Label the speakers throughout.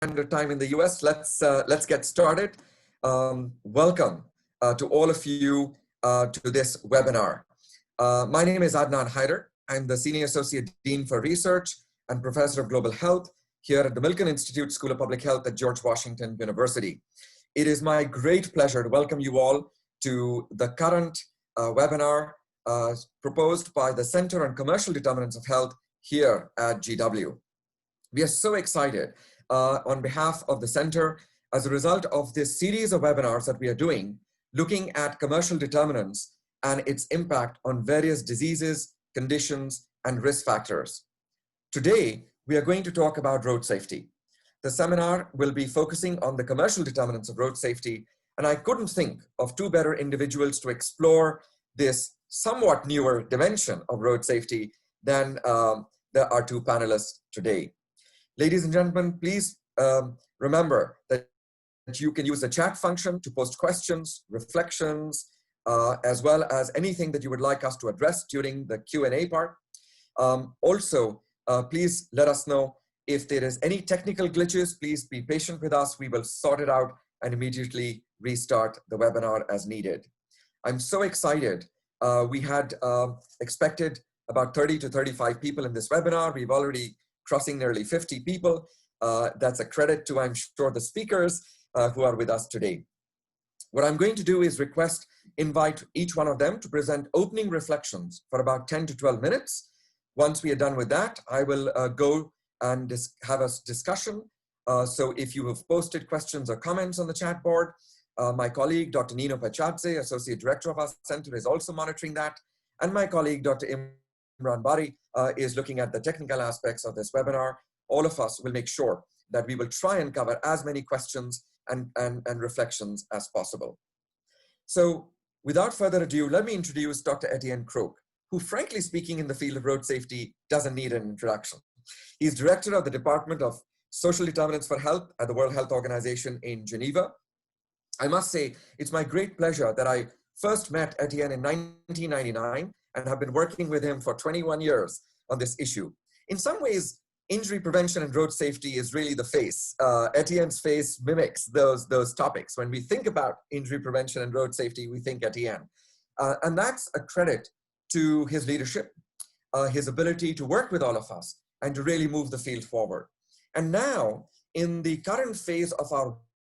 Speaker 1: Standard Time in the US. Let's get started. Welcome to all of you to this webinar. My name is Adnan Hijar. I'm the Senior Associate Dean for Research and Professor of Global Health here at the Milken Institute School of Public Health at George Washington University. It is my great pleasure to welcome you all to the current webinar proposed by the Center on Commercial Determinants of Health here at GW. We are so excited on behalf of the center as a result of this series of webinars that we are doing, looking at commercial determinants and its impact on various diseases, conditions, and risk factors. Today, we are going to talk about road safety. The seminar will be focusing on the commercial determinants of road safety, and I couldn't think of two better individuals to explore this somewhat newer dimension of road safety than our two panelists today. Ladies and gentlemen, please remember that you can use the chat function to post questions, reflections, as well as anything that you would like us to address during the Q&A part. Also, please let us know if there is any technical glitches. Please be patient with us. We will sort it out and immediately restart the webinar as needed. I'm so excited. We had expected about 30 to 35 people in this webinar. We've already crossing nearly 50 people. That's a credit to, I'm sure, the speakers who are with us today. What I'm going to do is invite each one of them to present opening reflections for about 10 to 12 minutes. Once we are done with that, I will go and have a discussion. So if you have posted questions or comments on the chat board, my colleague, Dr. Nino Pachadze, Associate Director of our center, is also monitoring that. And my colleague, Dr. Imran Bari, is looking at the technical aspects of this webinar. All of us will make sure that we will try and cover as many questions and reflections as possible. So without further ado, let me introduce Dr. Etienne Krug, who, frankly speaking, in the field of road safety doesn't need an introduction. He's Director of the Department of Social Determinants for Health at the World Health Organization in Geneva. I must say, it's my great pleasure that I first met Etienne in 1999 and have been working with him for 21 years on this issue. In some ways, injury prevention and road safety is really the face. Etienne's face mimics those topics. When we think about injury prevention and road safety, we think Etienne. And that's a credit to his leadership, his ability to work with all of us and to really move the field forward. And now, in the current phase of our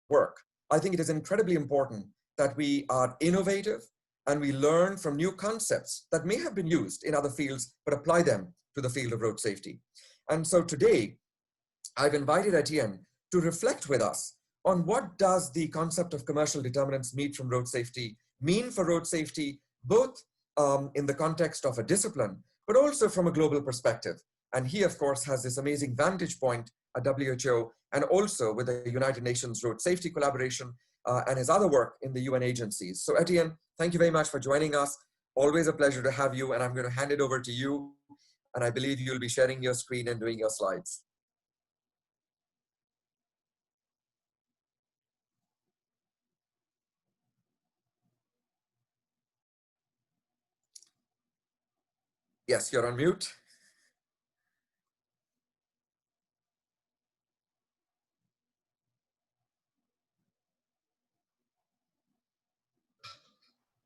Speaker 1: work, I think it is incredibly important that we are innovative and we learn from new concepts that may have been used in other fields, but apply them to the field of road safety. And so today, I've invited Etienne to reflect with us on what does the concept of commercial determinants mean for road safety, both in the context of a discipline, but also from a global perspective. And he, of course, has this amazing vantage point at WHO and also with the United Nations Road Safety Collaboration and his other work in the UN agencies. So Etienne, thank you very much for joining us. Always a pleasure to have you, and I'm going to hand it over to you. And I believe you'll be sharing your screen and doing your slides. Yes, you're on mute.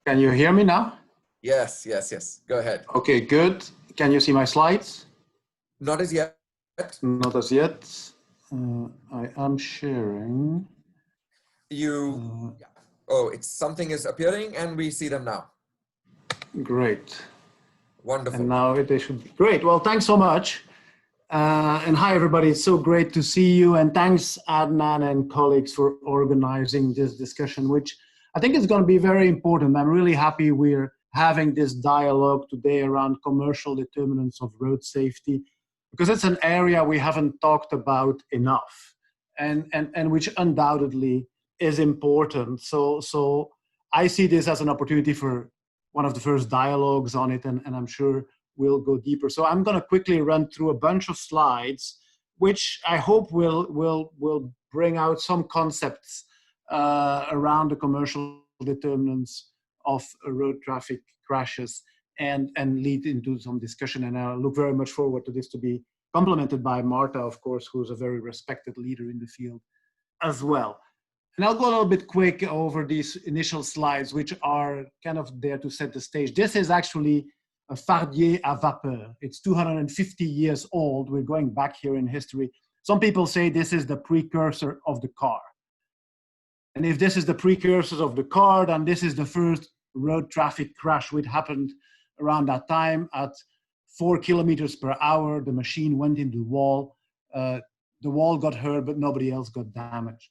Speaker 2: Can you hear me now?
Speaker 1: Yes, yes, yes. Go ahead.
Speaker 2: Okay, good. Can you see my slides?
Speaker 1: Not as yet.
Speaker 2: Not as yet. I am sharing.
Speaker 1: Oh, something is appearing and we see them now.
Speaker 2: Great.
Speaker 1: Wonderful.
Speaker 2: And now they should be great. Well, thanks so much. And hi, everybody. It's so great to see you. And thanks, Adnan and colleagues, for organizing this discussion, which I think is going to be very important. I'm really happy we're having this dialogue today around commercial determinants of road safety, because it's an area we haven't talked about enough and which undoubtedly is important. So I see this as an opportunity for one of the first dialogues on it, and I'm sure we'll go deeper. So I'm going to quickly run through a bunch of slides, which I hope will bring out some concepts around the commercial determinants of road traffic crashes and lead into some discussion. And I look very much forward to this to be complemented by Marta, of course, who's a very respected leader in the field as well. And I'll go a little bit quick over these initial slides, which are kind of there to set the stage. This is actually a fardier à vapeur. It's 250 years old. We're going back here in history. Some people say this is the precursor of the car. And if this is the precursor of the car, then this is the first road traffic crash which happened around that time at 4 kilometers per hour. The machine went into the wall. The wall got hurt, but nobody else got damaged.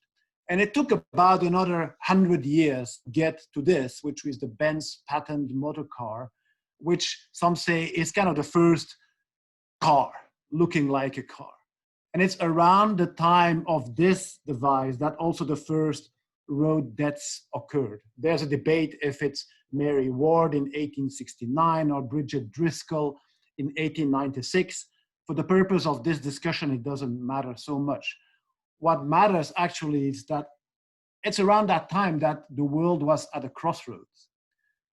Speaker 2: And it took about another 100 years to get to this, which was the Benz patent motor car, which some say is kind of the first car looking like a car. And it's around the time of this device that also the first road deaths occurred. There's a debate if it's Mary Ward in 1869 or Bridget Driscoll in 1896. For the purpose of this discussion, it doesn't matter so much. What matters actually is that it's around that time that the world was at a crossroads.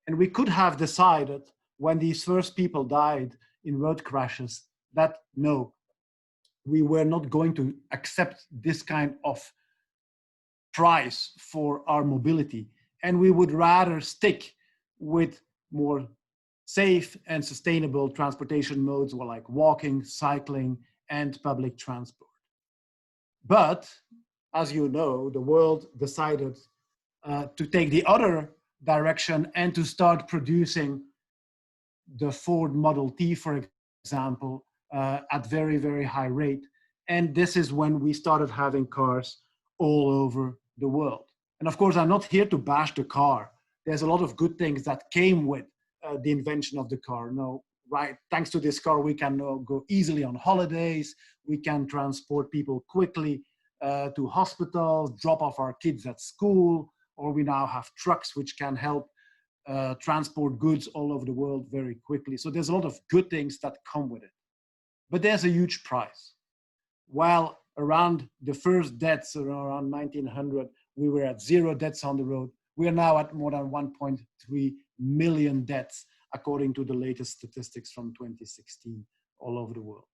Speaker 2: And we could have decided when these first people died in road crashes that no, we were not going to accept this kind of price for our mobility. And we would rather stick with more safe and sustainable transportation modes like walking, cycling, and public transport. But as you know, the world decided to take the other direction and to start producing the Ford Model T, for example, at very, very high rate. And this is when we started having cars all over the world. And of course, I'm not here to bash the car. There's a lot of good things that came with the invention of the car. No, right? Thanks to this car, we can go easily on holidays. We can transport people quickly to hospitals, drop off our kids at school, or we now have trucks which can help transport goods all over the world very quickly. So there's a lot of good things that come with it. But there's a huge price. While around the first deaths around 1900, we were at 0 deaths on the road. We are now at more than 1.3 million deaths, according to the latest statistics from 2016 all over the world.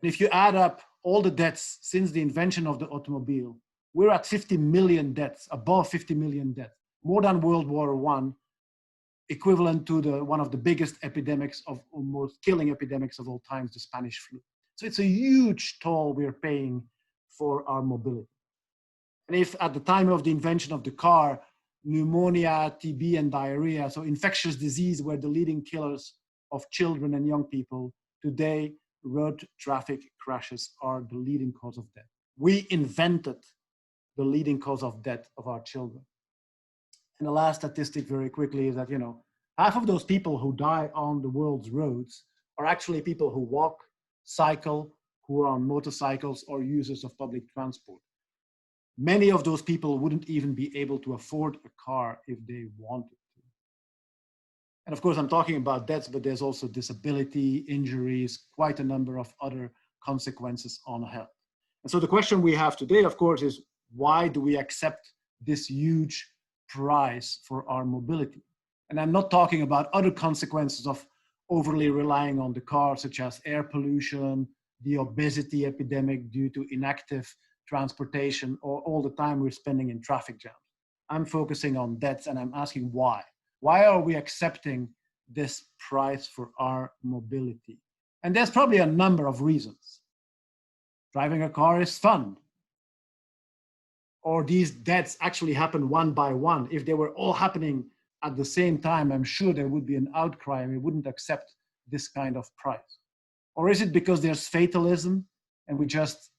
Speaker 2: And if you add up all the deaths since the invention of the automobile, we're at 50 million deaths, above 50 million deaths, more than World War I, equivalent to one of the biggest epidemics of almost killing epidemics of all times, the Spanish flu. So it's a huge toll we're paying for our mobility. And if at the time of the invention of the car, pneumonia, TB, and diarrhea, so infectious disease were the leading killers of children and young people, today road traffic crashes are the leading cause of death. We invented the leading cause of death of our children. And the last statistic very quickly is that, half of those people who die on the world's roads are actually people who walk, cycle, who are on motorcycles or users of public transport. Many of those people wouldn't even be able to afford a car if they wanted to. And of course, I'm talking about deaths, but there's also disability, injuries, quite a number of other consequences on health. And so the question we have today, of course, is why do we accept this huge price for our mobility? And I'm not talking about other consequences of overly relying on the car, such as air pollution, the obesity epidemic due to inactive transportation, or all the time we're spending in traffic jams. I'm focusing on deaths, and I'm asking why. Why are we accepting this price for our mobility? And there's probably a number of reasons. Driving a car is fun. Or these deaths actually happen one by one. If they were all happening at the same time, I'm sure there would be an outcry and we wouldn't accept this kind of price. Or is it because there's fatalism and we just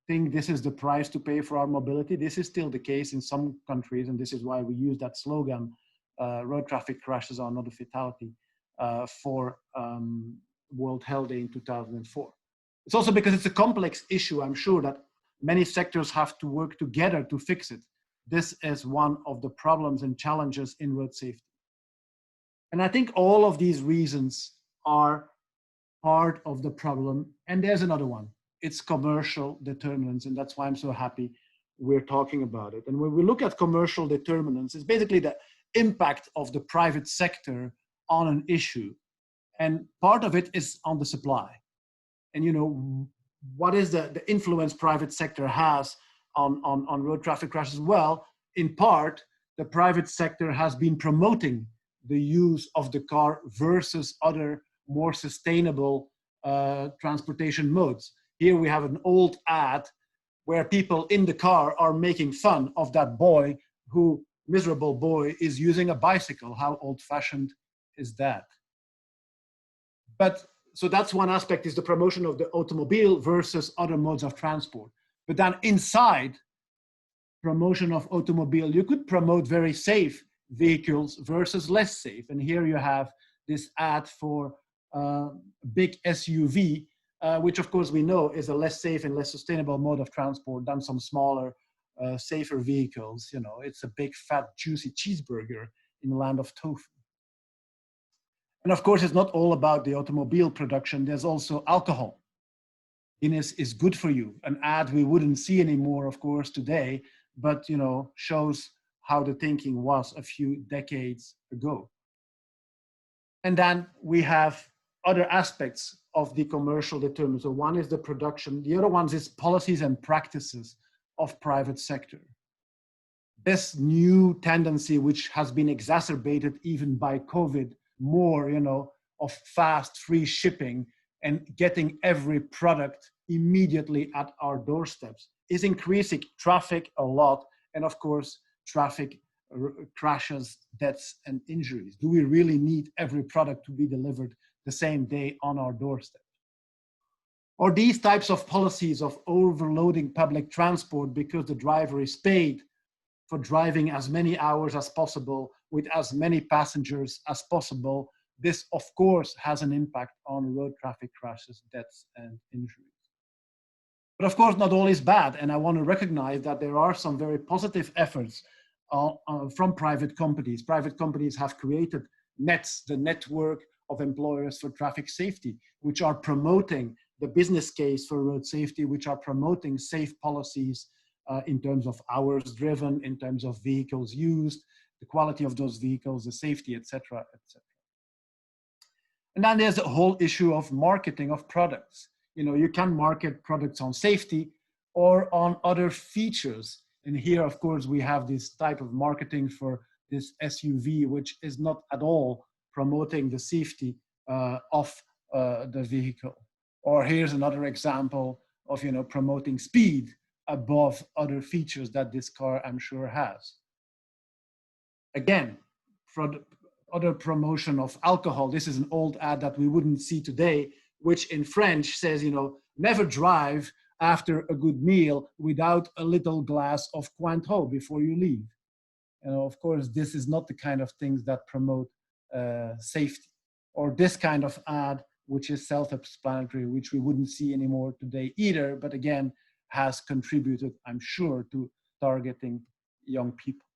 Speaker 2: think this is the price to pay for our mobility? This is still the case in some countries, and this is why we use that slogan, road traffic crashes are not a fatality, for World Health Day in 2004. It's also because it's a complex issue. I'm sure that many sectors have to work together to fix it. This is one of the problems and challenges in road safety. And I think all of these reasons are part of the problem. And there's another one. It's commercial determinants. And that's why I'm so happy we're talking about it. And when we look at commercial determinants, it's basically the impact of the private sector on an issue. And part of it is on the supply. And, you know, what is the influence private sector has on road traffic crashes? Well, in part, the private sector has been promoting the use of the car versus other more sustainable transportation modes. Here we have an old ad where people in the car are making fun of that boy who, miserable boy, is using a bicycle. How old-fashioned is that? But so that's one aspect, is the promotion of the automobile versus other modes of transport. But then inside promotion of automobile, you could promote very safe vehicles versus less safe. And here you have this ad for big SUV, which of course we know is a less safe and less sustainable mode of transport than some smaller, safer vehicles. You know, it's a big, fat, juicy cheeseburger in the land of tofu. And of course, it's not all about the automobile production. There's also alcohol. Guinness is good for you. An ad we wouldn't see anymore, of course, today, but, you know, shows how the thinking was a few decades ago. And then we have other aspects of the commercial determinants. So one is the production. The other one is policies and practices of private sector. This new tendency, which has been exacerbated even by COVID, more, you know, of fast, free shipping and getting every product immediately at our doorsteps, is increasing traffic a lot. And of course, traffic crashes, deaths, and injuries. Do we really need every product to be delivered the same day on our doorstep? Or these types of policies of overloading public transport because the driver is paid for driving as many hours as possible with as many passengers as possible. This, of course, has an impact on road traffic crashes, deaths, and injuries. But of course, not all is bad. And I want to recognize that there are some very positive efforts from private companies. Private companies have created NETS, the network of employers for traffic safety, which are promoting the business case for road safety, which are promoting safe policies in terms of hours driven, in terms of vehicles used, the quality of those vehicles, the safety, etc., etc. And then there's the whole issue of marketing of products. You know, you can market products on safety or on other features. And here, of course, we have this type of marketing for this SUV, which is not at all promoting the safety of the vehicle. Or here's another example of, you know, promoting speed above other features that this car, I'm sure, has. Again, for other promotion of alcohol, this is an old ad that we wouldn't see today, which in French says, you know, never drive after a good meal without a little glass of Cointreau before you leave. You know, of course, this is not the kind of things that promote safety. Or this kind of ad, which is self-explanatory, which we wouldn't see anymore today either, but again, has contributed, I'm sure, to targeting young people.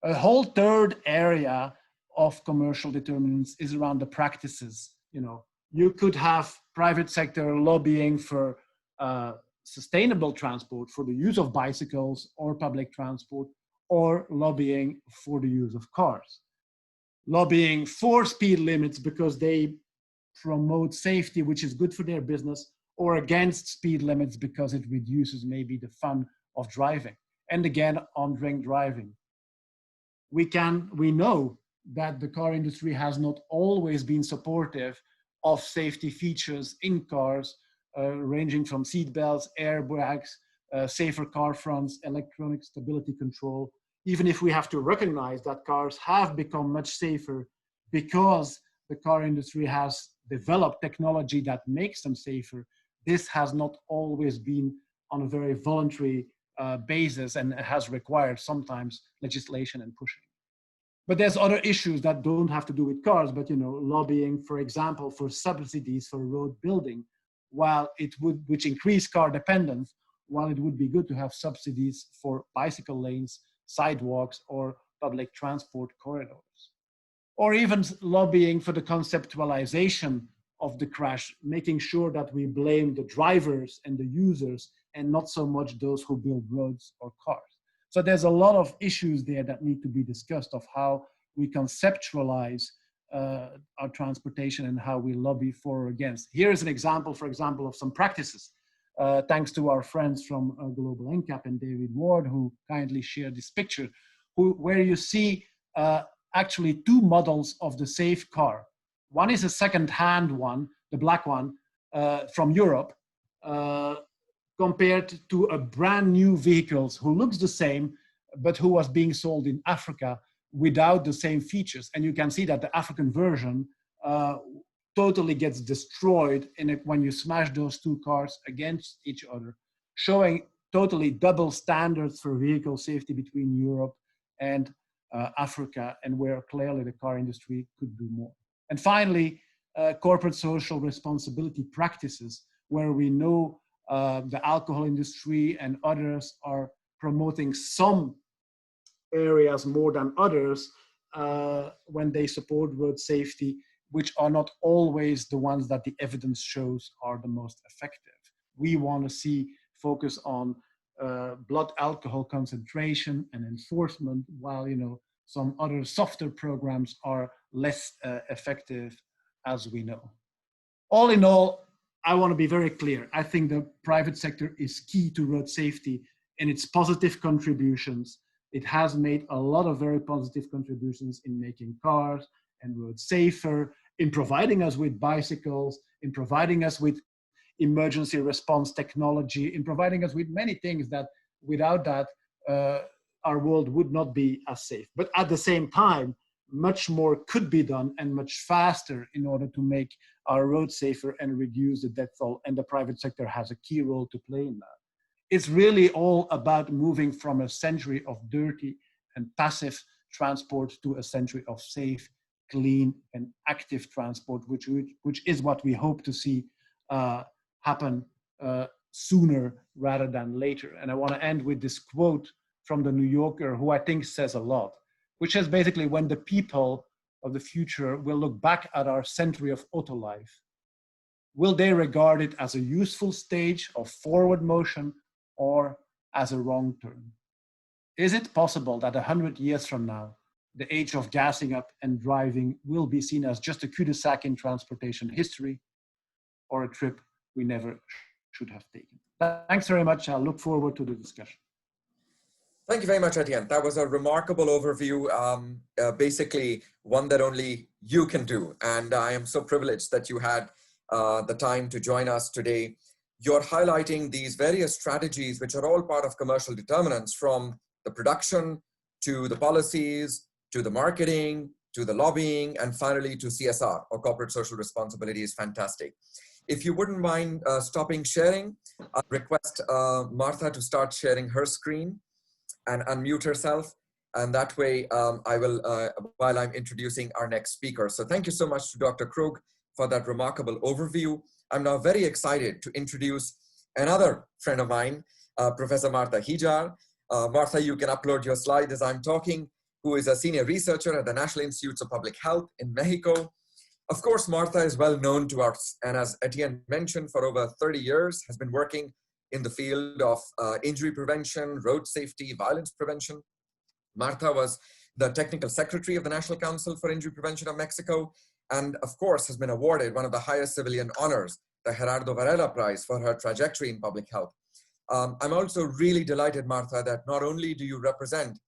Speaker 2: A whole third area of commercial determinants is around the practices. You know, you could have private sector lobbying for sustainable transport, for the use of bicycles or public transport, or lobbying for the use of cars. Lobbying for speed limits because they promote safety, which is good for their business, or against speed limits because it reduces maybe the fun of driving. And again, on drink driving. We know that the car industry has not always been supportive of safety features in cars, ranging from seat belts, airbags, safer car fronts, electronic stability control, even if we have to recognize that cars have become much safer because the car industry has developed technology that makes them safer. This has not always been on a very voluntary basis, and it has required sometimes legislation and pushing. But there's other issues that don't have to do with cars, but, you know, lobbying, for example, for subsidies for road building, which increase car dependence, while it would be good to have subsidies for bicycle lanes, sidewalks, or public transport corridors. Or even lobbying for the conceptualization of the crash, making sure that we blame the drivers and the users and not so much those who build roads or cars. So there's a lot of issues there that need to be discussed of how we conceptualize our transportation and how we lobby for or against. Here's an example, for example, of some practices, thanks to our friends from Global NCAP and David Ward, who kindly shared this picture, where you see actually two models of the safe car. One is a second-hand one, the black one, from Europe, compared to a brand new vehicles who looks the same, but who was being sold in Africa without the same features. And you can see that the African version totally gets destroyed when you smash those two cars against each other, showing totally double standards for vehicle safety between Europe and Africa, and where clearly the car industry could do more. And finally, corporate social responsibility practices, where we know the alcohol industry and others are promoting some areas more than others when they support road safety, which are not always the ones that the evidence shows are the most effective. We want to see focus on blood alcohol concentration and enforcement, while some other softer programs are less effective, as we know. All in all, I want to be very clear. I think the private sector is key to road safety and its positive contributions. It has made a lot of very positive contributions in making cars and roads safer, in providing us with bicycles, in providing us with emergency response technology, in providing us with many things that without that, our world would not be as safe. But at the same time, much more could be done and much faster in order to make our roads safer and reduce the death toll, and the private sector has a key role to play in that. It's really all about moving from a century of dirty and passive transport to a century of safe, clean, and active transport, which is what we hope to see happen sooner rather than later. And I want to end with this quote from the New Yorker, who I think says a lot, which is basically, when the people of the future will look back at our century of auto life, will they regard it as a useful stage of forward motion or as a wrong turn? Is it possible that 100 years from now, the age of gassing up and driving will be seen as just a cul-de-sac in transportation history, or a trip we never should have taken? Thanks very much. I look forward to the discussion.
Speaker 1: Thank you very much, Etienne. That was a remarkable overview, basically one that only you can do. And I am so privileged that you had the time to join us today. You're highlighting these various strategies, which are all part of commercial determinants, from the production to the policies, to the marketing, to the lobbying, and finally to CSR, or corporate social responsibility, is fantastic. If you wouldn't mind stopping sharing, I'll request Martha to start sharing her screen and unmute herself. And that way I will, while I'm introducing our next speaker. So thank you so much to Dr. Krug for that remarkable overview. I'm now very excited to introduce another friend of mine, Professor Martha Hijar. Martha, you can upload your slide as I'm talking, who is a senior researcher at the National Institutes of Public Health in Mexico. Of course, Martha is well known to us, and as Etienne mentioned, for over 30 years has been working in the field of injury prevention, road safety, violence prevention. Martha was the technical secretary of the National Council for Injury Prevention of Mexico, and of course has been awarded one of the highest civilian honors, the Gerardo Varela Prize, for her trajectory in public health. I'm also really delighted, Martha, that not only do you represent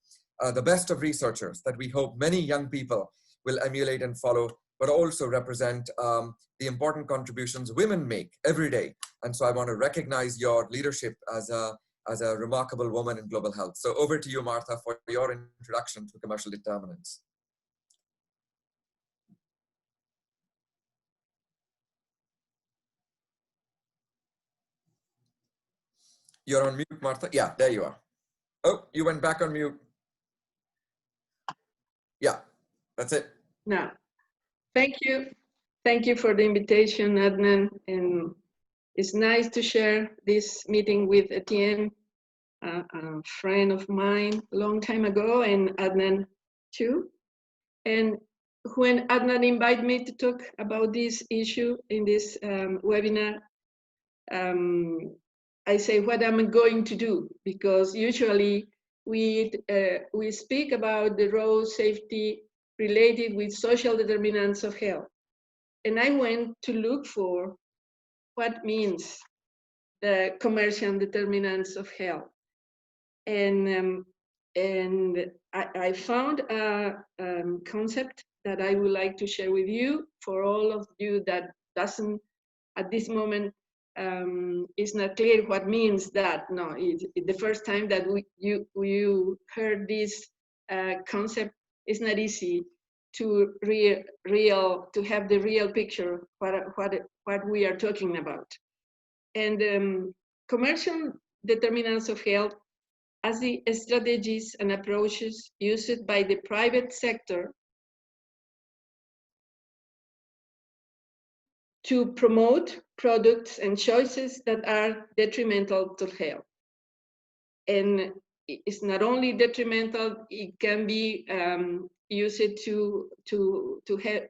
Speaker 1: the best of researchers that we hope many young people will emulate and follow, but also represent the important contributions women make every day. And so I want to recognize your leadership as a remarkable woman in global health. So over to you, Martha, for your introduction to commercial determinants. You're on mute, Martha. Yeah, there you are. Oh, you went back on mute. Yeah, that's it.
Speaker 3: No, thank you. Thank you for the invitation, Adnan. And it's nice to share this meeting with Etienne, a friend of mine a long time ago, and Adnan too. And when Adnan invited me to talk about this issue in this webinar, I say what I'm going to do, because usually we speak about the road safety related with social determinants of health. And I went to look for what means the commercial determinants of health. And I found a concept that I would like to share with you. For all of you that doesn't, at this moment, it's not clear what means that. No, it's the first time that you heard this concept. It's not easy to to have the real picture what we are talking about. And commercial determinants of health as the strategies and approaches used by the private sector to promote products and choices that are detrimental to health. And it's not only detrimental, it can be used to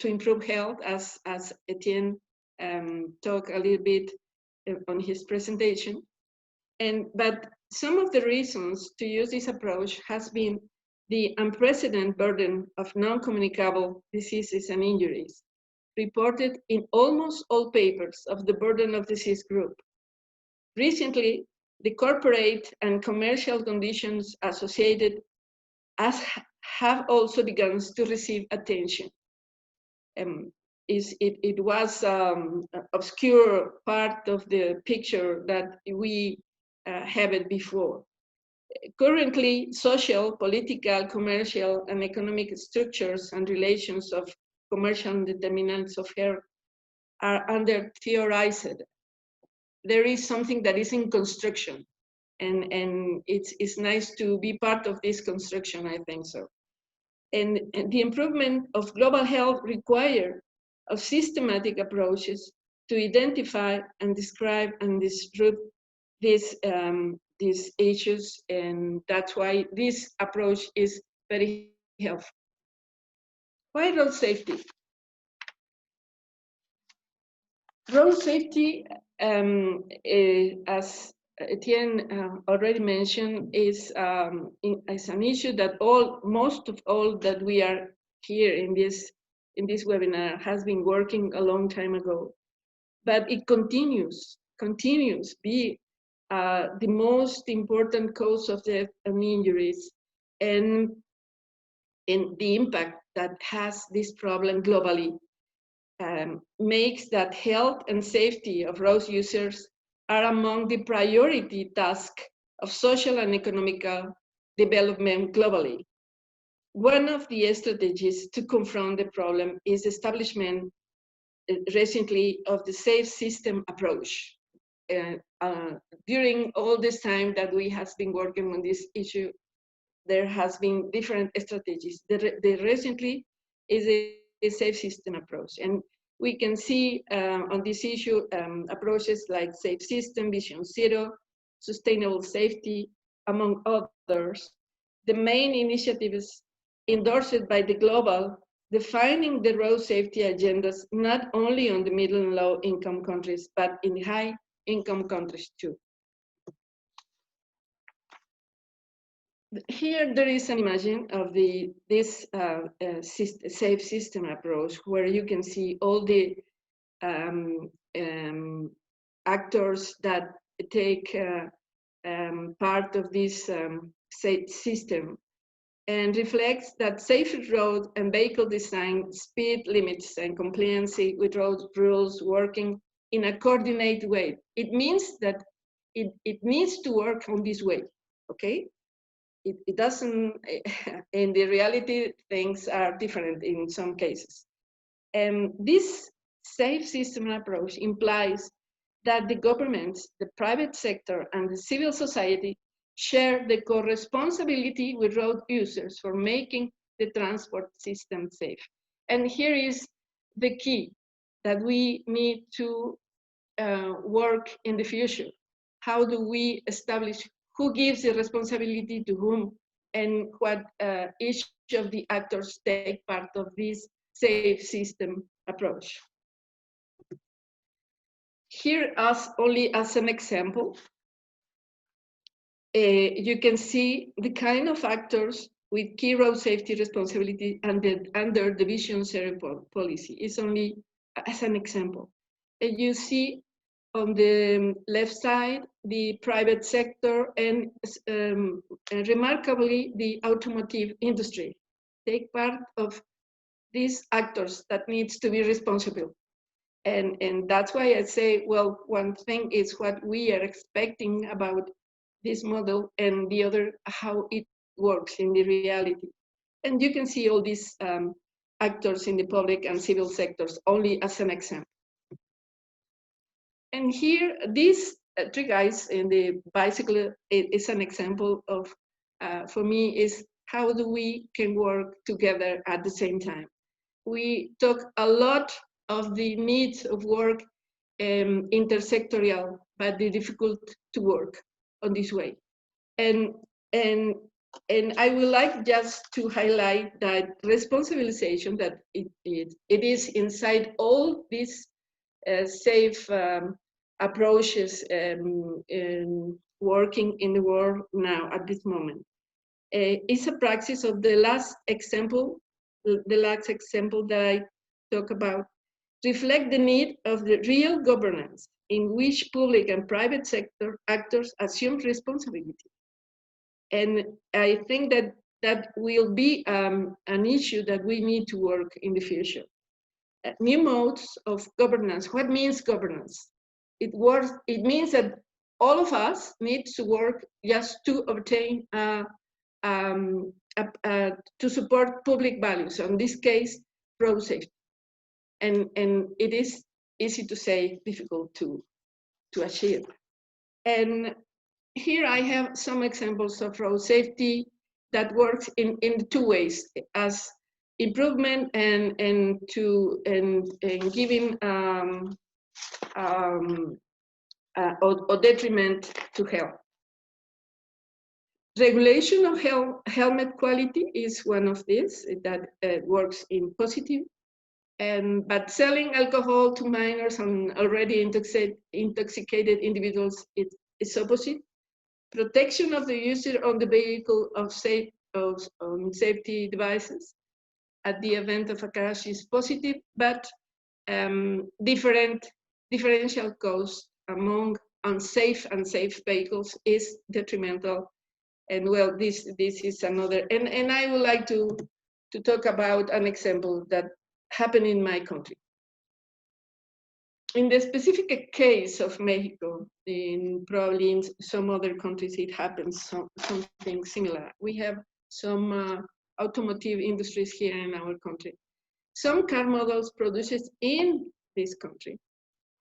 Speaker 3: improve health, as Etienne talked a little bit on his presentation. But some of the reasons to use this approach has been the unprecedented burden of non-communicable diseases and injuries, reported in almost all papers of the burden of disease group. Recently, the corporate and commercial conditions associated have also begun to receive attention. It was an obscure part of the picture that we have it before. Currently, social, political, commercial, and economic structures and relations of commercial determinants of health are under theorized. There is something that is in construction, and it's nice to be part of this construction, I think so. And the improvement of global health requires of systematic approaches to identify and describe and disrupt these issues, and that's why this approach is very helpful. Why road safety? Road safety, as Etienne already mentioned, is an issue that most of all that we are here in this webinar has been working a long time ago, but it continues be the most important cause of death and injuries, and the impact that has this problem globally makes that health and safety of road users are among the priority tasks of social and economical development globally. One of the strategies to confront the problem is establishment recently of the safe system approach. During all this time that we have been working on this issue, there has been different strategies. The recently is a safe system approach, and we can see on this issue approaches like safe system, vision zero, sustainable safety, among others. The main initiatives endorsed by the global, defining the road safety agendas not only on the middle and low income countries, but in high income countries too. Here there is an image of this safe system approach, where you can see all the actors that take part of this safe system, and reflects that safe road and vehicle design, speed limits, and compliance with road rules working in a coordinated way. It means that it needs to work on this way, okay? It doesn't, in the reality, things are different in some cases. And this safe system approach implies that the governments, the private sector, and the civil society share the co-responsibility with road users for making the transport system safe. And here is the key that we need to work in the future. How do we establish who gives the responsibility to whom, and what each of the actors take part of this safe system approach? Here, only as an example, you can see the kind of actors with key road safety responsibility under Division 0 policy. It's only as an example. And you see on the left side, the private sector and remarkably, the automotive industry take part of these actors that needs to be responsible. And that's why I say, well, one thing is what we are expecting about this model, and the other, how it works in the reality. And you can see all these actors in the public and civil sectors only as an example. And here, these three guys in the bicycle is an example of, for me, is how do we can work together at the same time. We talk a lot of the needs of work intersectorial, but the difficult to work on this way. And I would like just to highlight that responsibilization, that it is inside all these safe approaches working in the world now at this moment. It's a practice of the last example that I talk about, reflect the need of the real governance in which public and private sector actors assume responsibility. And I think that that will be an issue that we need to work in the future. New modes of governance. What means governance? It means that all of us need to work just to obtain to support public values. In this case, road safety. And it is easy to say, difficult to achieve. And here I have some examples of road safety that works in two ways, as improvement and giving or detriment to health. Regulation of helmet quality is one of these that works in positive. But selling alcohol to minors and already intoxicated individuals is opposite. Protection of the user on the vehicle of safety devices at the event of a crash is positive, but differential cost among unsafe and safe vehicles is detrimental. And well, this is another. And I would like to talk about an example that happened in my country. In the specific case of Mexico, probably in some other countries it happens something similar. We have some automotive industries here in our country. Some car models produced in this country,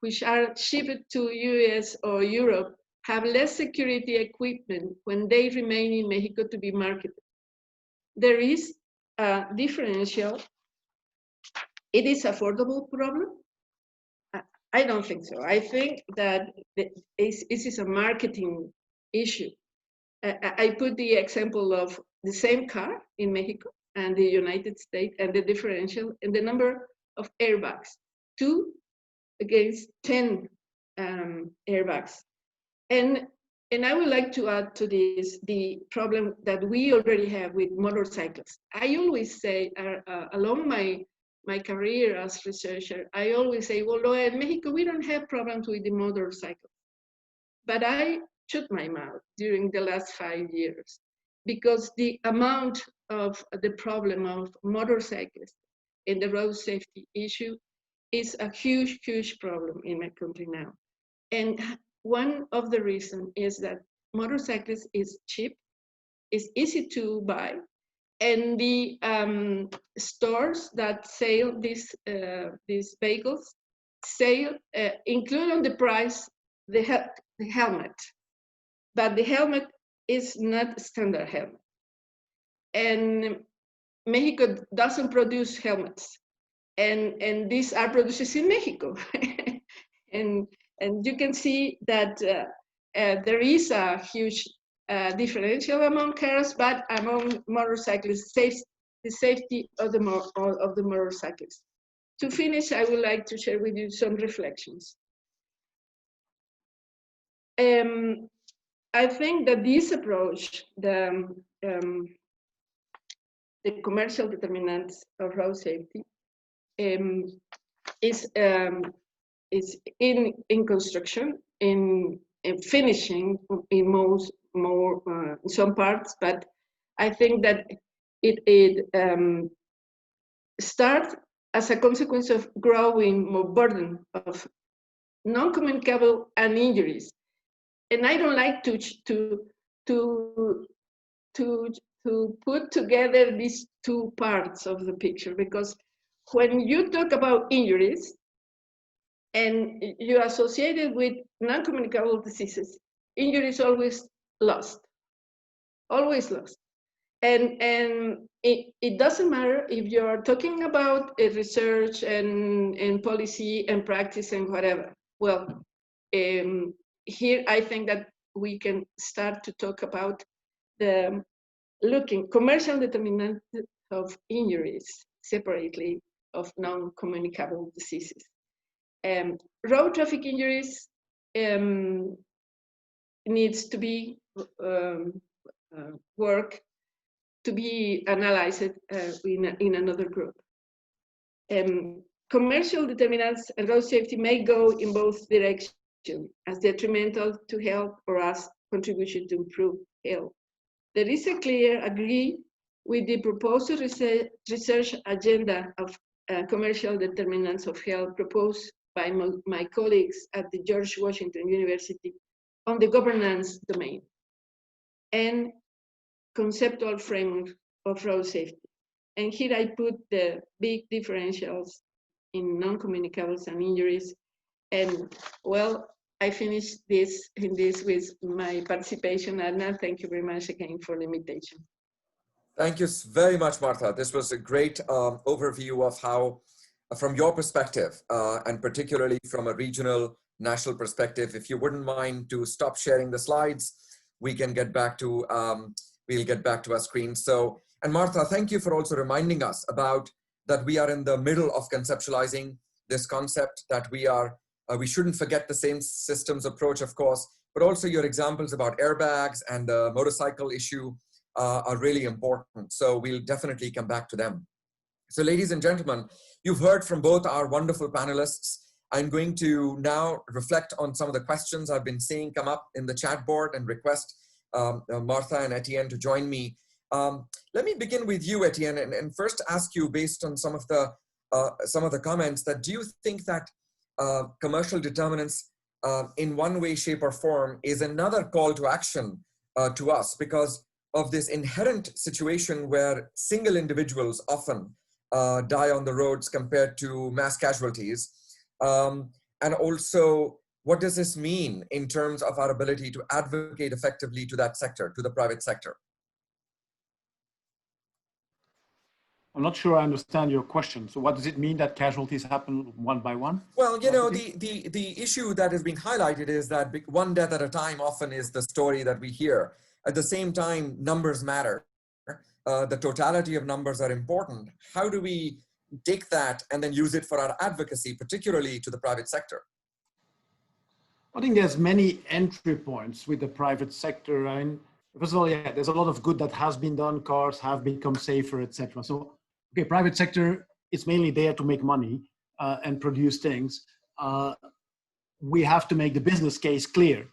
Speaker 3: which are shipped to US or Europe, have less security equipment when they remain in Mexico to be marketed. There is a differential. It is affordable problem. I don't think so. I think that this is a marketing issue. I put the example of the same car in Mexico and the United States, and the differential in the number of airbags, 2 against 10 airbags. And I would like to add to this the problem that we already have with motorcycles. I always say, along my career as researcher, I always say, well, in Mexico, we don't have problems with the motorcycle. But I shut my mouth during the last 5 years, because the amount of the problem of motorcyclists in the road safety issue is a huge, huge problem in my country now. And one of the reasons is that motorcycles is cheap, it's easy to buy, and the stores that sell these vehicles include on the price the helmet, but the helmet is not standard helmet. And Mexico doesn't produce helmets, and these are produced in Mexico. and you can see that there is a huge differential among cars, but among motorcyclists, the safety of the motorcyclists. To finish, I would like to share with you some reflections. I think that this approach, the the commercial determinants of road safety is in construction, in finishing in some parts, but I think that it starts as a consequence of growing more burden of non-communicable and injuries. And I don't like to put together these two parts of the picture, because when you talk about injuries and you associate it with non-communicable diseases, injury is always lost, always lost. And it doesn't matter if you're talking about research and policy and practice and whatever. Well, here I think that we can start to talk about the commercial determinants of injuries separately of non-communicable diseases. Road traffic injuries needs to be work to be analyzed in another group. Commercial determinants and road safety may go in both directions as detrimental to health or as contribution to improve health. There is a clear agree with the proposed research agenda of commercial determinants of health proposed by my colleagues at the George Washington University on the governance domain and conceptual framework of road safety. And here I put the big differentials in non-communicables and injuries. And well, I finished this with my participation. Adnan, thank you very much again for the invitation.
Speaker 1: Thank you very much, Martha. This was a great overview of how, from your perspective, and particularly from a regional, national perspective, if you wouldn't mind to stop sharing the slides, we can get back to, we'll get back to our screen. So, and Martha, thank you for also reminding us about that we are in the middle of conceptualizing this concept, that we shouldn't forget the same systems approach, of course, but also your examples about airbags and the motorcycle issue are really important. So we'll definitely come back to them. So ladies and gentlemen, you've heard from both our wonderful panelists. I'm going to now reflect on some of the questions I've been seeing come up in the chat board and request Martha and Etienne to join me. Let me begin with you, Etienne, and first ask you, based on some of the comments, that do you think that commercial determinants in one way, shape, or form is another call to action to us because of this inherent situation where single individuals often die on the roads compared to mass casualties? And also, what does this mean in terms of our ability to advocate effectively to that sector, to the private sector?
Speaker 2: I'm not sure I understand your question. So what does it mean that casualties happen one by one?
Speaker 1: Well, you know, the issue that is being highlighted is that one death at a time often is the story that we hear. At the same time, numbers matter. The totality of numbers are important. How do we take that and then use it for our advocacy, particularly to the private sector?
Speaker 2: I think there's many entry points with the private sector. And first of all, yeah, there's a lot of good that has been done. Cars have become safer, etc. So, okay, private sector is mainly there to make money and produce things. We have to make the business case clear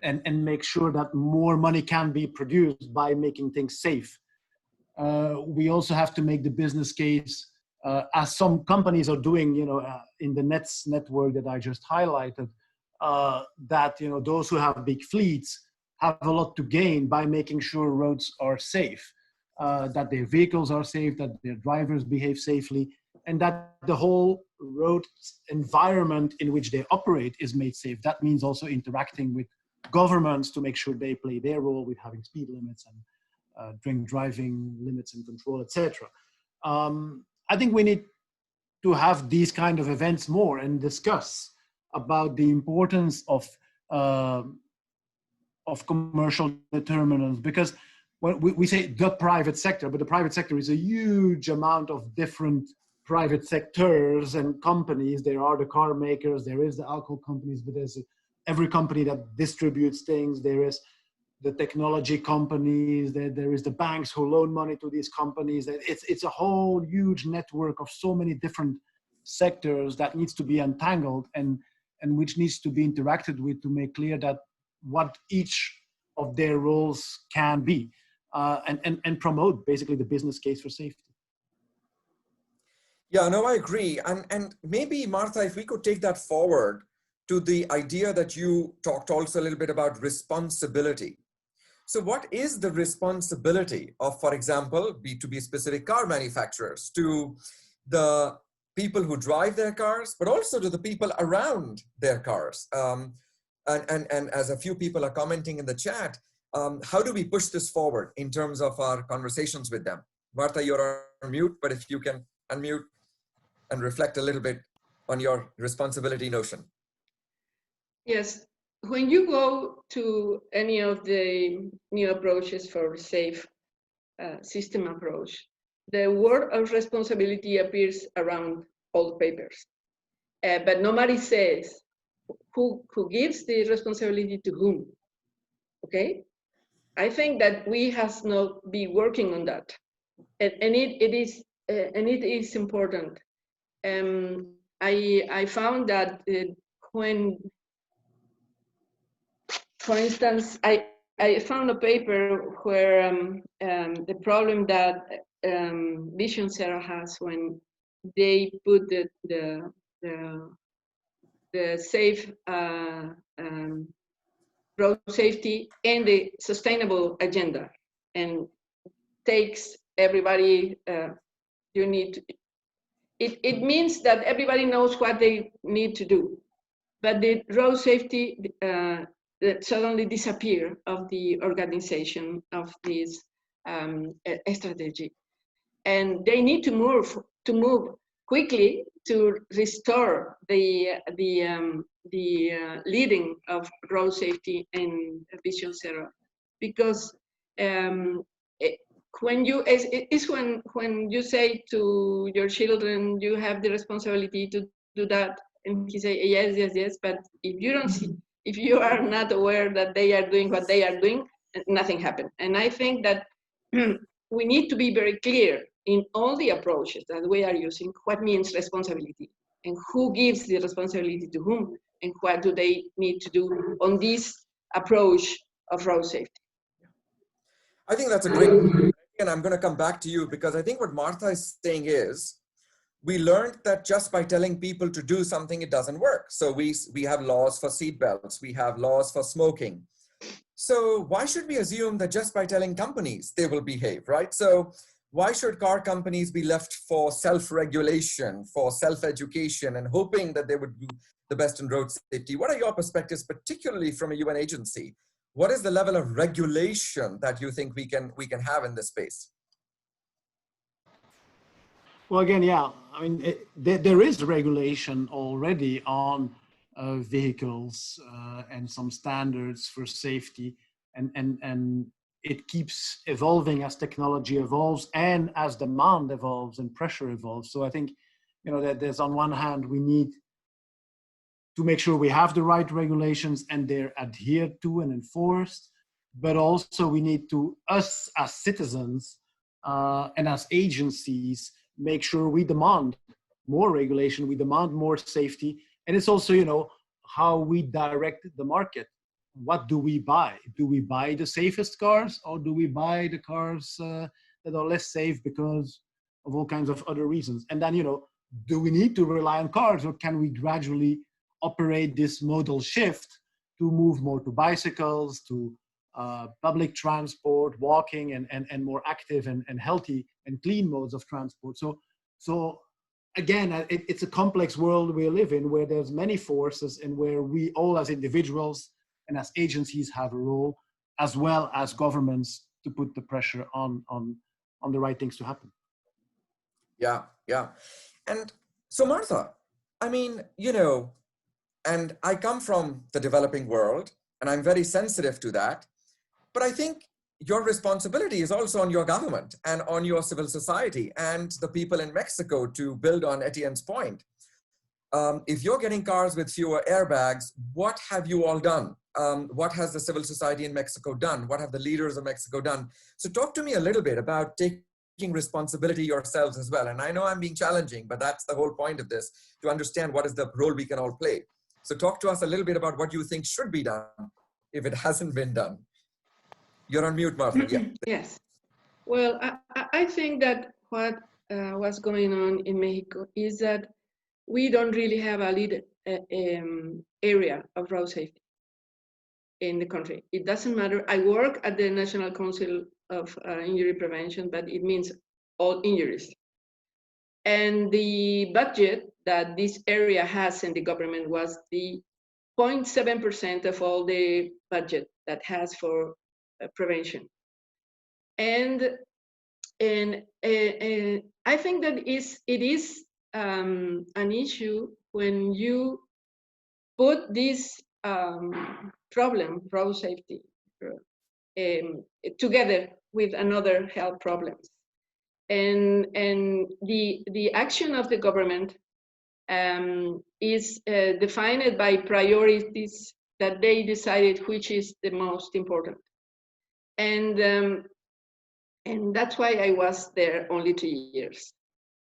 Speaker 2: and make sure that more money can be produced by making things safe. We also have to make the business case, as some companies are doing, you know, in the network that I just highlighted, that, you know, those who have big fleets have a lot to gain by making sure roads are safe, that their vehicles are safe, that their drivers behave safely, and that the whole road environment in which they operate is made safe. That means also interacting with governments to make sure they play their role with having speed limits and drink driving limits and control, etc. I think we need to have these kind of events more and discuss about the importance of commercial determinants, because when we say the private sector, but the private sector is a huge amount of different private sectors and companies. There are the car makers, there is the alcohol companies, but there's every company that distributes things. There is the technology companies, there is the banks who loan money to these companies. It's a whole huge network of so many different sectors that needs to be untangled and which needs to be interacted with to make clear that what each of their roles can be and promote basically the business case for safety.
Speaker 1: Yeah, no, I agree. And maybe, Martha, if we could take that forward to the idea that you talked also a little bit about responsibility. So what is the responsibility of, for example, to be specific, car manufacturers, to the people who drive their cars, but also to the people around their cars? And as a few people are commenting in the chat, how do we push this forward in terms of our conversations with them? Martha, you're on mute, but if you can unmute and reflect a little bit on your responsibility notion.
Speaker 3: Yes, when you go to any of the new approaches for safe system approach, the word of responsibility appears around all papers, but nobody says who gives the responsibility to whom. Okay, I think that we have not been working on that, and it is important. I found that when, for instance, I found a paper where the problem that Vision Zero has when they put the safe road safety and the sustainable agenda, and takes everybody. You need to, it means that everybody knows what they need to do, but the road safety that suddenly disappear of the organization of this strategy, and they need to move quickly to restore the leading of road safety in Vision Zero, because when you say to your children, you have the responsibility to do that, and he say yes, but if you don't see, if you are not aware that they are doing what they are doing, nothing happened. And I think that we need to be very clear in all the approaches that we are using what means responsibility and who gives the responsibility to whom and what do they need to do on this approach of road safety.
Speaker 1: I think that's a great point. And I'm going to come back to you because I think what Martha is saying is we learned that just by telling people to do something, it doesn't work. So we have laws for seatbelts, we have laws for smoking. So why should we assume that just by telling companies they will behave, right? So why should car companies be left for self-regulation, for self-education, and hoping that they would do the best in road safety? What are your perspectives, particularly from a UN agency? What is the level of regulation that you think we can have in this space?
Speaker 2: Well, again, yeah, I mean, there is regulation already on vehicles and some standards for safety, and it keeps evolving as technology evolves and as demand evolves and pressure evolves. So I think, you know, that there's on one hand, we need to make sure we have the right regulations and they're adhered to and enforced, but also we need to, us as citizens and as agencies, make sure we demand more regulation, we demand more safety. And it's also, you know, how we direct the market. What do we buy? Do we buy the safest cars, or do we buy the cars that are less safe because of all kinds of other reasons? And then, you know, do we need to rely on cars, or can we gradually operate this modal shift to move more to bicycles, to public transport, walking, and more active and healthy and clean modes of transport? So again, it's a complex world we live in, where there's many forces and where we all as individuals and as agencies have a role, as well as governments, to put the pressure on the right things to happen.
Speaker 1: Yeah. And so Martha, I mean, you know, and I come from the developing world and I'm very sensitive to that, but I think your responsibility is also on your government and on your civil society and the people in Mexico, to build on Etienne's point. If you're getting cars with fewer airbags, what have you all done what has the civil society in Mexico done? What have the leaders of Mexico done? So talk to me a little bit about taking responsibility yourselves as well. And I know I'm being challenging, but that's the whole point of this, to understand what is the role we can all play. So talk to us a little bit about what you think should be done if it hasn't been done. You're on mute, Martha. Yeah.
Speaker 3: Yes. Well, I think that what what's going on in Mexico is that we don't really have a lead area of road safety in the country. It doesn't matter. I work at the National Council of Injury Prevention, but it means all injuries. And the budget that this area has in the government was the 0.7% of all the budget that has for prevention. And I think that it is an issue when you put this problem, road safety, together with another health problems. And the action of the government is defined by priorities that they decided which is the most important. And that's why I was there only 2 years.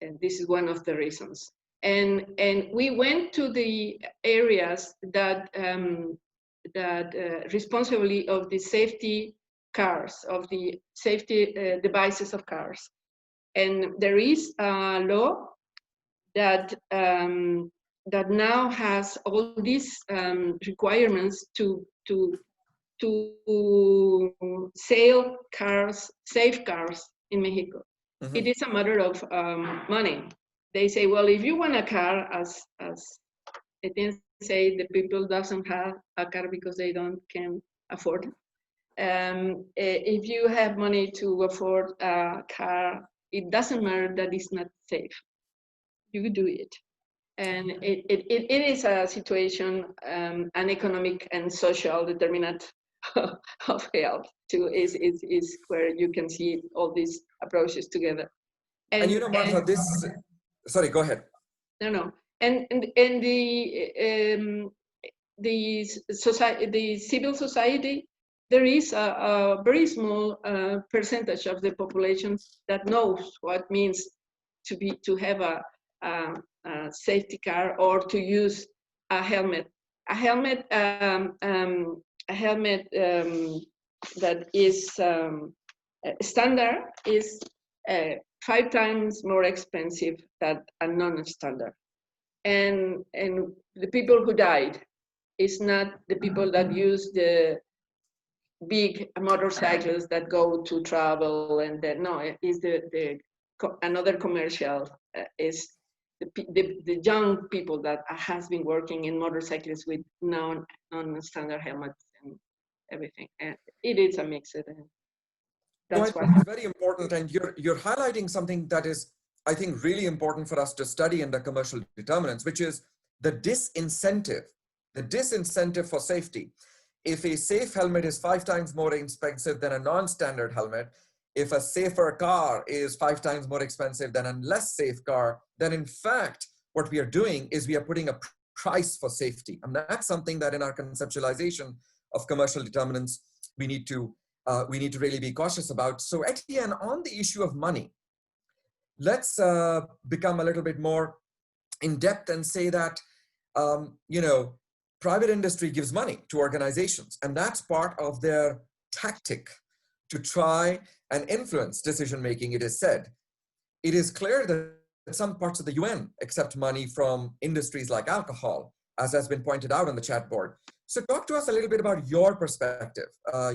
Speaker 3: And this is one of the reasons. And we went to the areas that responsibly of the safety cars, of the safety devices of cars. And there is a law that that now has all these requirements to sell cars, safe cars in Mexico. Mm-hmm. It is a matter of money. They say, well, if you want a car, as Etienne say, the people doesn't have a car because they can afford. If you have money to afford a car, it doesn't matter that it's not safe. You do it. And it is a situation, an economic and social determinant of health too, is where you can see all these approaches together.
Speaker 1: And you know, Martha, sorry, go ahead.
Speaker 3: No. And the civil society, there is a very small percentage of the population that knows what it means to have a safety car or to use a helmet. A helmet that is standard is 5 times more expensive than a non-standard. And the people who died is not the people that use the big motorcycles that go to travel, and then no, it is another commercial is the young people that has been working in motorcycles with non-standard helmets and everything. And it is a mix. That's why
Speaker 1: it's very important, and you're highlighting something that is, I think, really important for us to study in the commercial determinants, which is the disincentive for safety. If a safe helmet is 5 times more expensive than a non-standard helmet, if a safer car is 5 times more expensive than a less safe car, then in fact, what we are doing is we are putting a price for safety. And that's something that in our conceptualization of commercial determinants, we need to really be cautious about. So Etienne, on the issue of money, let's become a little bit more in depth and say that, private industry gives money to organizations, and that's part of their tactic to try and influence decision-making, it is said. It is clear that some parts of the UN accept money from industries like alcohol, as has been pointed out on the chat board. So talk to us a little bit about your perspective.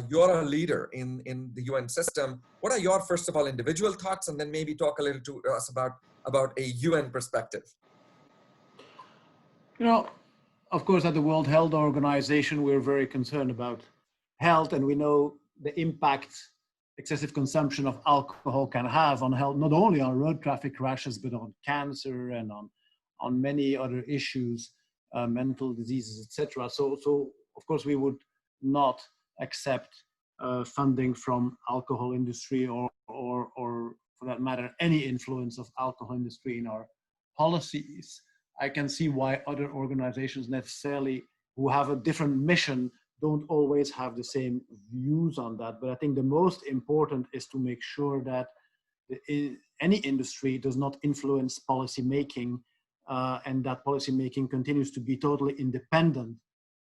Speaker 1: You're a leader in the UN system. What are your, first of all, individual thoughts, and then maybe talk a little to us about a UN perspective?
Speaker 2: Of course, at the World Health Organization, we're very concerned about health, and we know the impact excessive consumption of alcohol can have on health, not only on road traffic crashes, but on cancer and on many other issues, mental diseases, etc. So of course, we would not accept funding from alcohol industry or for that matter, any influence of alcohol industry in our policies. I can see why other organizations necessarily who have a different mission don't always have the same views on that. But I think the most important is to make sure that any industry does not influence policy making, and that policy making continues to be totally independent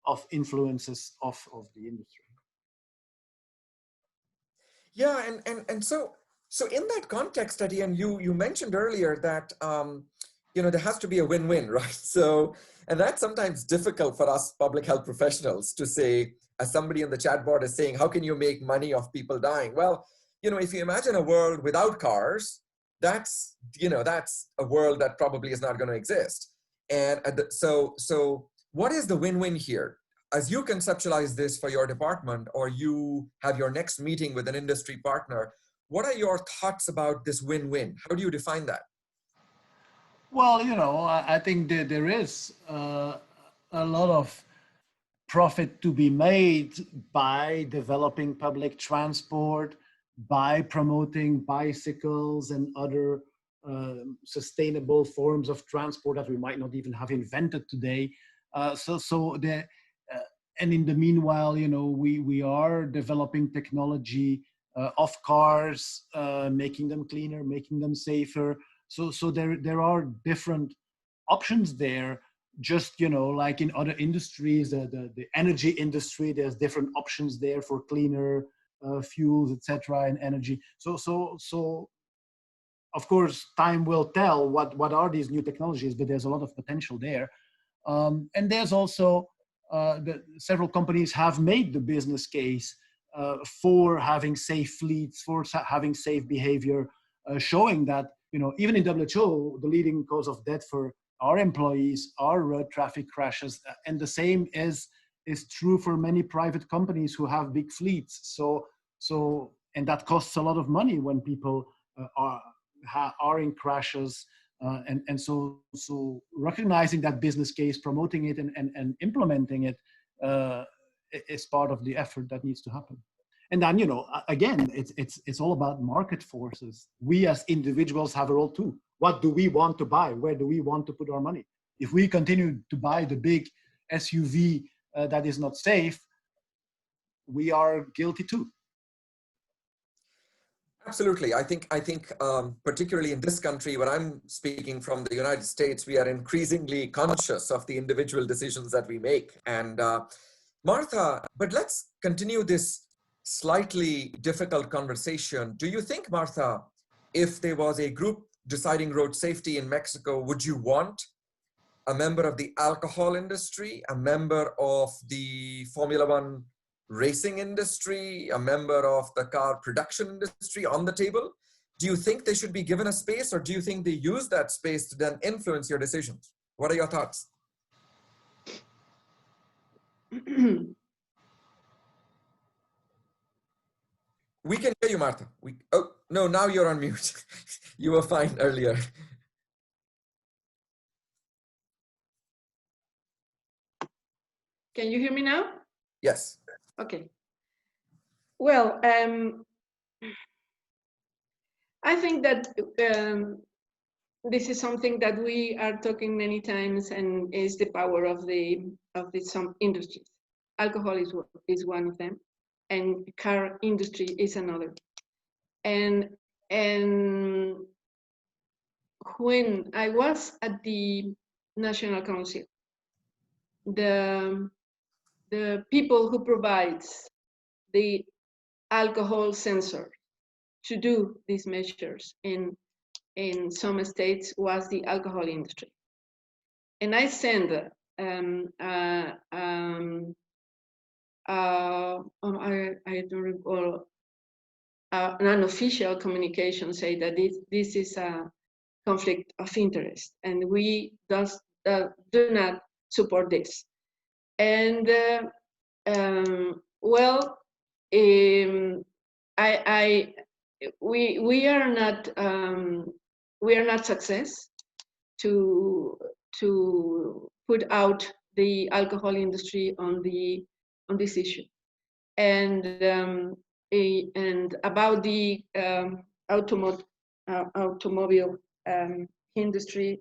Speaker 2: of influences of the industry.
Speaker 1: Yeah, and so in that context, Etienne, you mentioned earlier that you know, there has to be a win-win, right? So, and that's sometimes difficult for us public health professionals to say, as somebody in the chat board is saying, how can you make money off people dying? Well, you know, if you imagine a world without cars, that's, you know, that's a world that probably is not going to exist. And so what is the win-win here? As you conceptualize this for your department, or you have your next meeting with an industry partner, what are your thoughts about this win-win? How do you define that?
Speaker 2: Well, you know, I think that there is a lot of profit to be made by developing public transport, by promoting bicycles and other sustainable forms of transport that we might not even have invented today. And in the meanwhile, you know, we are developing technology of cars, making them cleaner, making them safer. So there are different options there. Just, you know, like in other industries, the energy industry, there's different options there for cleaner fuels, etc., and energy. So of course, time will tell what are these new technologies, but there's a lot of potential there. And there's also several companies have made the business case for having safe fleets, for having safe behavior, showing that, you know, even in WHO, the leading cause of death for our employees are road traffic crashes, and the same is true for many private companies who have big fleets. And that costs a lot of money when people are in crashes, and so recognizing that business case, promoting it, and implementing it is part of the effort that needs to happen. And then, you know, again, it's all about market forces. We as individuals have a role too. What do we want to buy? Where do we want to put our money? If we continue to buy the big SUV that is not safe, we are guilty too.
Speaker 1: Absolutely. I think particularly in this country, when I'm speaking from the United States, we are increasingly conscious of the individual decisions that we make. And Martha, but let's continue this slightly difficult conversation. Do you think, Martha, if there was a group deciding road safety in Mexico, would you want a member of the alcohol industry, a member of the Formula One racing industry, a member of the car production industry on the table? Do you think they should be given a space, or do you think they use that space to then influence your decisions? What are your thoughts? We can hear you, Martha. Oh, no, now you're on mute. You were fine earlier.
Speaker 3: Can you hear me now?
Speaker 1: Yes.
Speaker 3: Okay. Well, I think that this is something that we are talking many times, and is the power of some industries. Alcohol is one of them, and car industry is another. And when I was at the National Council, the people who provides the alcohol sensor to do these measures in some states was the alcohol industry. And I sent I don't recall, an unofficial communication say that this is a conflict of interest, and we do not support this. And well, we are not success to put out the alcohol industry on this issue. And about the automobile industry,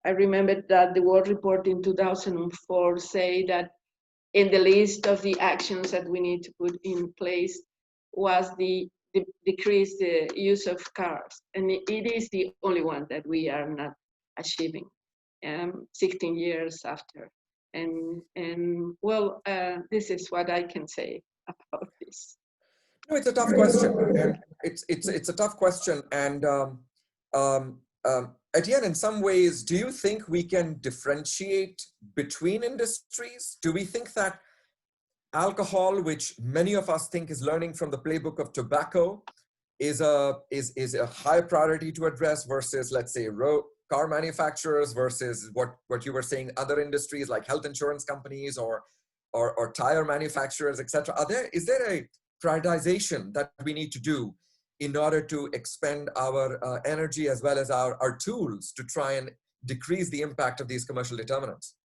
Speaker 3: I remember that the World Report in 2004 say that in the list of the actions that we need to put in place was the decrease the use of cars. And it is the only one that we are not achieving 16 years after. And well, this is what I can say about this.
Speaker 1: No, it's a tough question, and it's a tough question. And Etienne, in some ways, do you think we can differentiate between industries? Do we think that alcohol, which many of us think is learning from the playbook of tobacco, is a high priority to address versus, let's say, car manufacturers versus what you were saying, other industries like health insurance companies or tire manufacturers, etc. Is there a prioritization that we need to do in order to expend our energy as well as our tools to try and decrease the impact of these commercial determinants?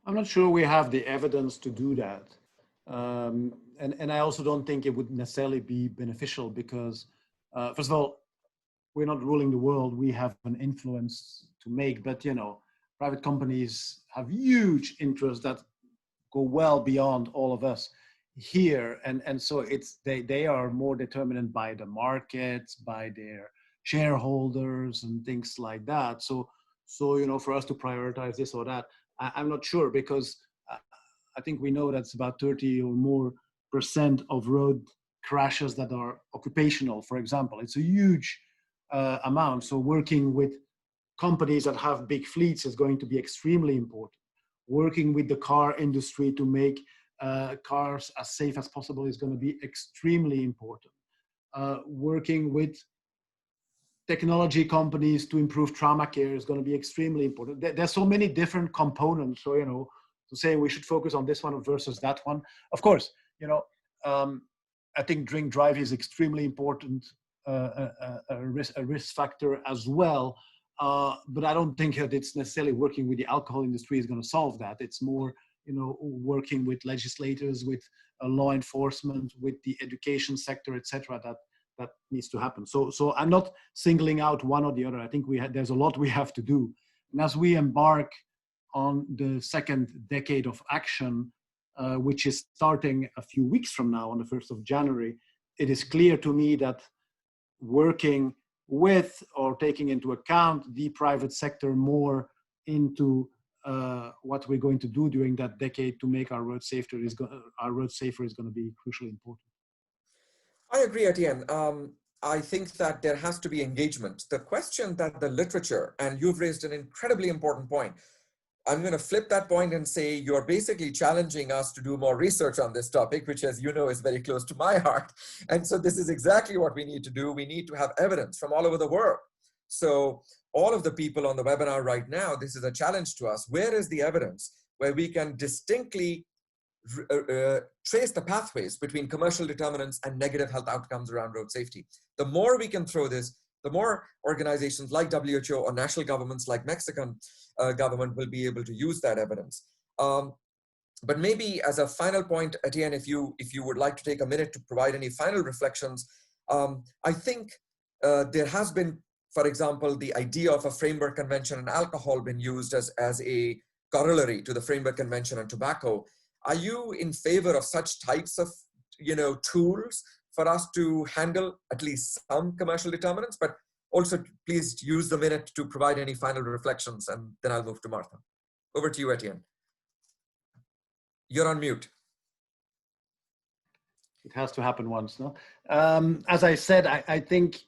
Speaker 2: I'm not sure we have the evidence to do that. And I also don't think it would necessarily be beneficial because, first of all, we're not ruling the world. We have an influence to make, but private companies have huge interests that go well beyond all of us here. And so they are more determined by the markets, by their shareholders and things like that. So for us to prioritize this or that, I'm not sure, because I think we know that's about 30 or more % of road crashes that are occupational, for example. It's a huge amount. So working with companies that have big fleets is going to be extremely important. Working with the car industry to make cars as safe as possible is going to be extremely important. Working with technology companies to improve trauma care is going to be extremely important. There's so many different components. So, to say we should focus on this one versus that one. Of course, I think drink drive is extremely important, a risk factor as well. But I don't think that it's necessarily working with the alcohol industry is going to solve that. It's more, working with legislators, with law enforcement, with the education sector, etc. That needs to happen. So I'm not singling out one or the other. I think there's a lot we have to do. And as we embark on the second decade of action, which is starting a few weeks from now on the 1st of January, it is clear to me that working with or taking into account the private sector more into what we're going to do during that decade to make our road safer is going to be crucially important.
Speaker 1: I agree, Etienne. I think that there has to be engagement. The question that the literature, and you've raised an incredibly important point. I'm going to flip that point and say you're basically challenging us to do more research on this topic, which, as you know, is very close to my heart. And so this is exactly what we need to do. We need to have evidence from all over the world. So all of the people on the webinar right now, this is a challenge to us. Where is the evidence where we can distinctly trace the pathways between commercial determinants and negative health outcomes around road safety? The more we can throw this, the more organizations like WHO or national governments like Mexican government will be able to use that evidence. But maybe as a final point, Etienne, if you would like to take a minute to provide any final reflections, I think there has been, for example, the idea of a framework convention on alcohol been used as a corollary to the framework convention on tobacco. Are you in favor of such types of tools for us to handle at least some commercial determinants? But also, please use the minute to provide any final reflections, and then I'll move to Martha. Over to you, Etienne. You're on mute.
Speaker 2: It has to happen once, no? As I said, I think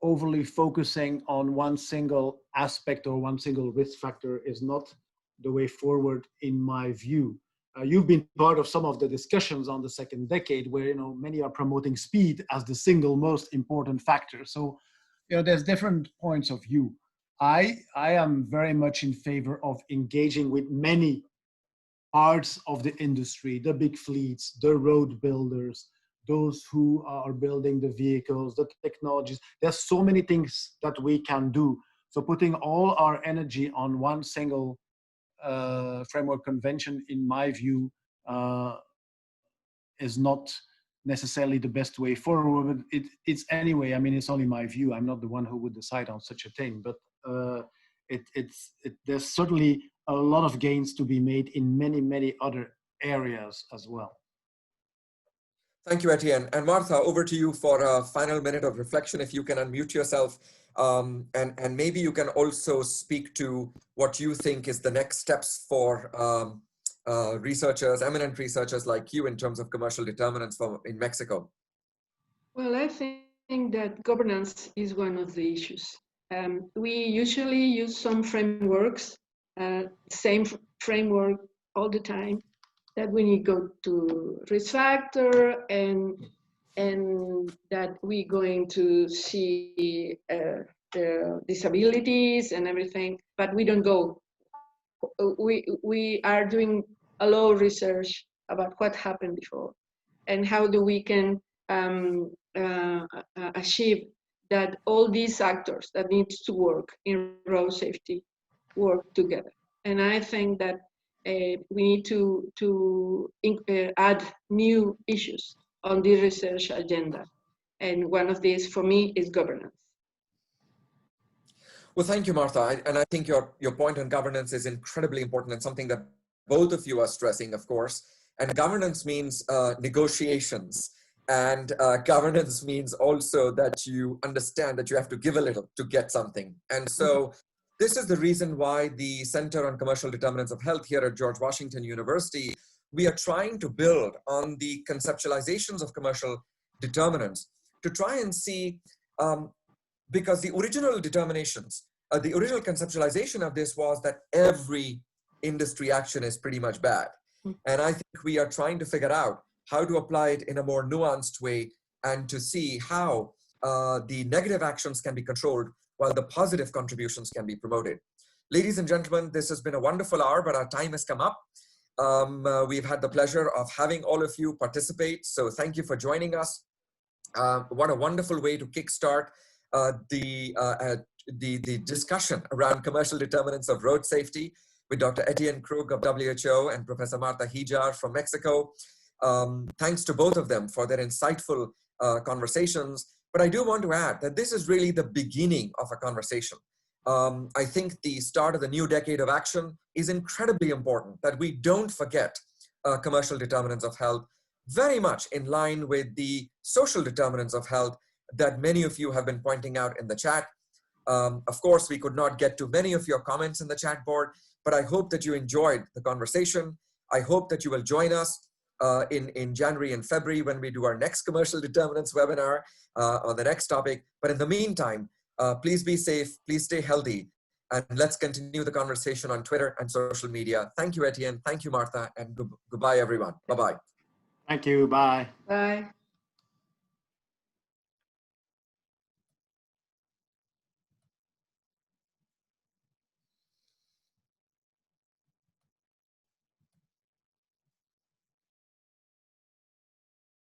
Speaker 2: overly focusing on one single aspect or one single risk factor is not the way forward, in my view. You've been part of some of the discussions on the second decade where, many are promoting speed as the single most important factor. So, there's different points of view. I am very much in favor of engaging with many parts of the industry, the big fleets, the road builders, those who are building the vehicles, the technologies. There's so many things that we can do. So putting all our energy on one single framework convention, in my view, is not necessarily the best way forward. It's anyway, it's only my view. I'm not the one who would decide on such a thing, but there's certainly a lot of gains to be made in many, many other areas as well.
Speaker 1: Thank you, Etienne. And Martha, over to you for a final minute of reflection. If you can unmute yourself, and maybe you can also speak to what you think is the next steps for researchers, eminent researchers like you in terms of commercial determinants in Mexico.
Speaker 3: Well, I think that governance is one of the issues. We usually use some frameworks, same framework all the time, that when you go to risk factor and that we're going to see the disabilities and everything, but we don't go. We are doing a lot of research about what happened before and how do we can achieve that all these actors that needs to work in road safety work together. And I think that we need to add new issues on the research agenda. And one of these for me is governance.
Speaker 1: Well, thank you, Martha. And I think your point on governance is incredibly important and something that both of you are stressing, of course. And governance means negotiations. And governance means also that you understand that you have to give a little to get something. And so this is the reason why the Center on Commercial Determinants of Health here at George Washington University, we are trying to build on the conceptualizations of commercial determinants to try and see, because the original determinations, the original conceptualization of this was that every industry action is pretty much bad. And I think we are trying to figure out how to apply it in a more nuanced way and to see how the negative actions can be controlled while the positive contributions can be promoted. Ladies and gentlemen, this has been a wonderful hour, but our time has come up. We've had the pleasure of having all of you participate. So thank you for joining us. What a wonderful way to kickstart the discussion around commercial determinants of road safety with Dr. Etienne Krug of WHO and Professor Martha Hijar from Mexico. Thanks to both of them for their insightful conversations. But I do want to add that this is really the beginning of a conversation. I think the start of the new decade of action is incredibly important, that we don't forget commercial determinants of health, very much in line with the social determinants of health that many of you have been pointing out in the chat. Of course, we could not get to many of your comments in the chat board, but I hope that you enjoyed the conversation. I hope that you will join us in January and February when we do our next commercial determinants webinar on the next topic. But in the meantime, please be safe, please stay healthy, and let's continue the conversation on Twitter and social media. Thank you, Etienne. Thank you, Martha, and goodbye, everyone. Bye-bye.
Speaker 2: Thank you. Bye.
Speaker 3: Bye.